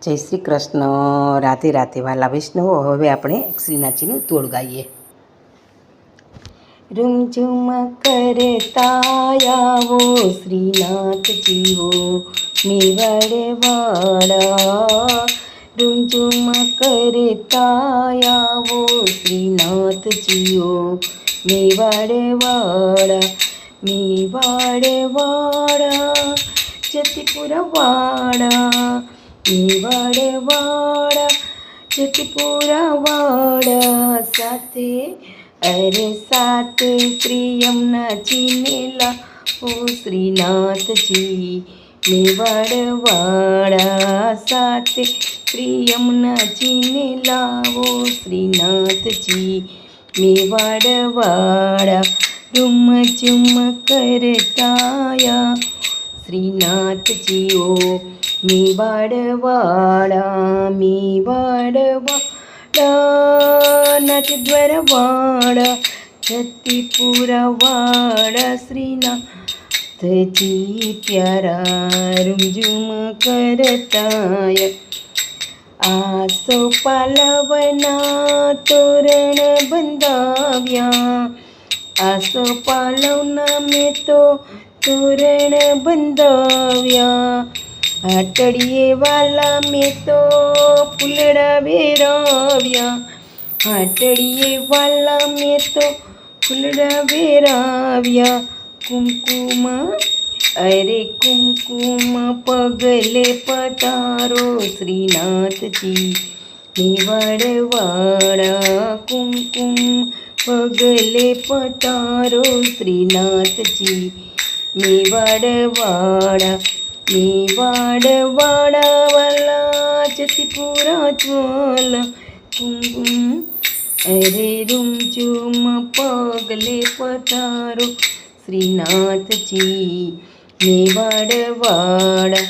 જય શ્રી કૃષ્ણ. રાધે રાધે વાલા વૈષ્ણવો. હવે આપણે શ્રીનાથજીનું તોડ ગાઈએ. રૂમઝુમ કરતા આવો શ્રીનાથજીઓ મેવાડે વાળા. રૂમઝુમ કરતા આવો શ્રીનાથજીઓ મેવાડે વાળા. મેવાડે વાળા જતીપુરા વાળા. મેવાડે વાળા જતીપુરા વાળા. સાથે અરે સાથે શ્રી યમુનાજીને લાવો શ્રીનાથજી મેવાડ વાળા. સાથે શ્રી યમુનાજીને લાવો શ્રીનાથજી મેવાડ વાળા. રૂમ ઝુમ કરતા શ્રીનાથજીઓ મેવાડ વાળા. મેવાડ વાળા નાથદ્વાર વાળા જતીપુરા વાળા. શ્રીનાથજી પ્યારા રૂમઝુમ કરતા. આસો પાલવના તોરણ બંધાવ્યા. આસો પાલવના મેં તો તોરણ બંધાવ્યા. હાટડીએ વાલા મેં તો ફૂલડા વેરાવ્યા. હાટડીએ વાલા મેં તો ફૂલડા વેરાવ્યા. કુમકુમ અરે કુમકુમ પગલે પધારો શ્રીનાથજી મેવાડ વાળા. કુમકુમ પગલે પધારો શ્રીનાથજી મેવાડ વાળા. મેવાડ વાળા વાલા જતીપુરા જ્વાલા. કુમકુમ અરે રૂમઝુમ પગલે પધારો શ્રીનાથજી મેવાડ વાળા.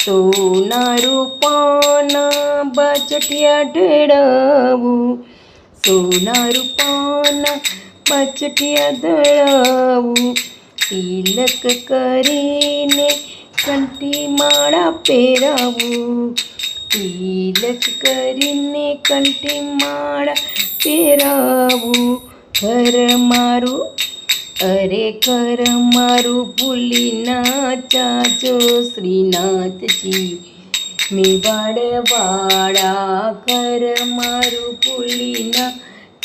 સોના રૂપાના બાચટિયા ઢળાવું. સોના રૂપાના બાચટિયા દળાવું. તિલક કરીને કંઠી માળા પહેરાવું. તિલક કરીને કંઠી માળા પહેરાવું. ઘર મારું અરે ઘર મારું ભૂલી ના જાજો શ્રીનાથજી મેવાડ વાળા. ઘર મારું ભૂલી ના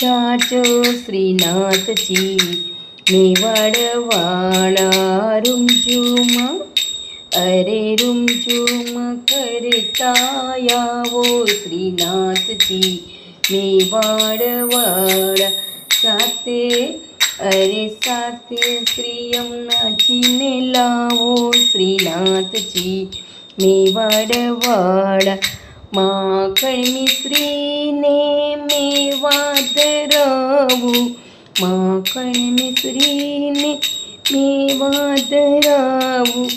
જાજો શ્રીનાથજી મેવાડ વાળા. રૂમઝુમ અરે રૂમઝુમ કરતા આવો શ્રીનાથજી મેવાડ વાળા. સાથે અરે સાથે શ્રી યમુનાજીને લાવો શ્રીનાથજી મેવાડ વાળા. માખણ મિશ્રીને મેવા ધરાવું. માખણ મિશ્રીને મેવા ધરાવું.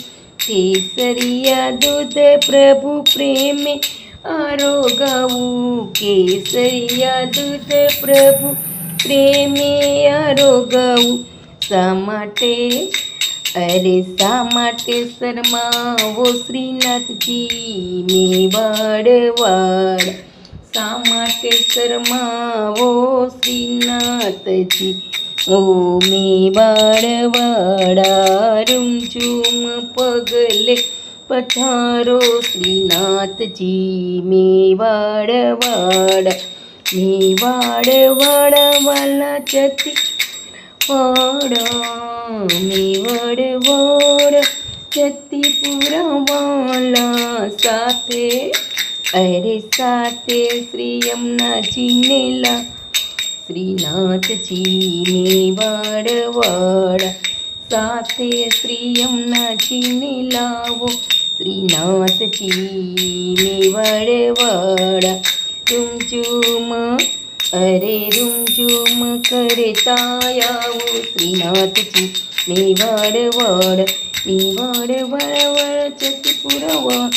કેસરિયા દૂધ પ્રભુ પ્રેમે આરોગાવું. કેસરિયા દૂધ પ્રભુ પ્રેમે આરોગાવું. શા માટે અરે શા માટે શરમાવો શ્રીનાથજી મેવાડ વાળા. શા માટે શરમાવો શ્રીનાથજી ઓ મેવાડ વાળા. રૂમઝુમ પગલે પધારો શ્રીનાથજી મેવાડ વાળા. મેવાડ વાળા વાલા જતી વાળા. મેવાડ વાળા જતીપુરા વાળા. સાથે અરે સાથે શ્રી યમુનાજીને લા શ્રીનાથજી મેવાડ વાળા. સાથે શ્રી યમુનાજીને લાવો શ્રીનાથજી મેવાડ વાળા. રૂમઝુમ અરે રૂમઝુમ કરતા આવો શ્રીનાથજી મેવાડ વાળા. મેવાડ વાળા જતીપુરા વાળા.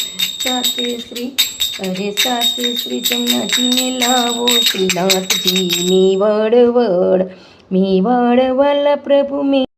સાથે શ્રી અરે સાથે શ્રી યમુનાજીને લાવો શ્રીનાથજી મેવાડ વાળા. મેવાડ વાલા પ્રભુ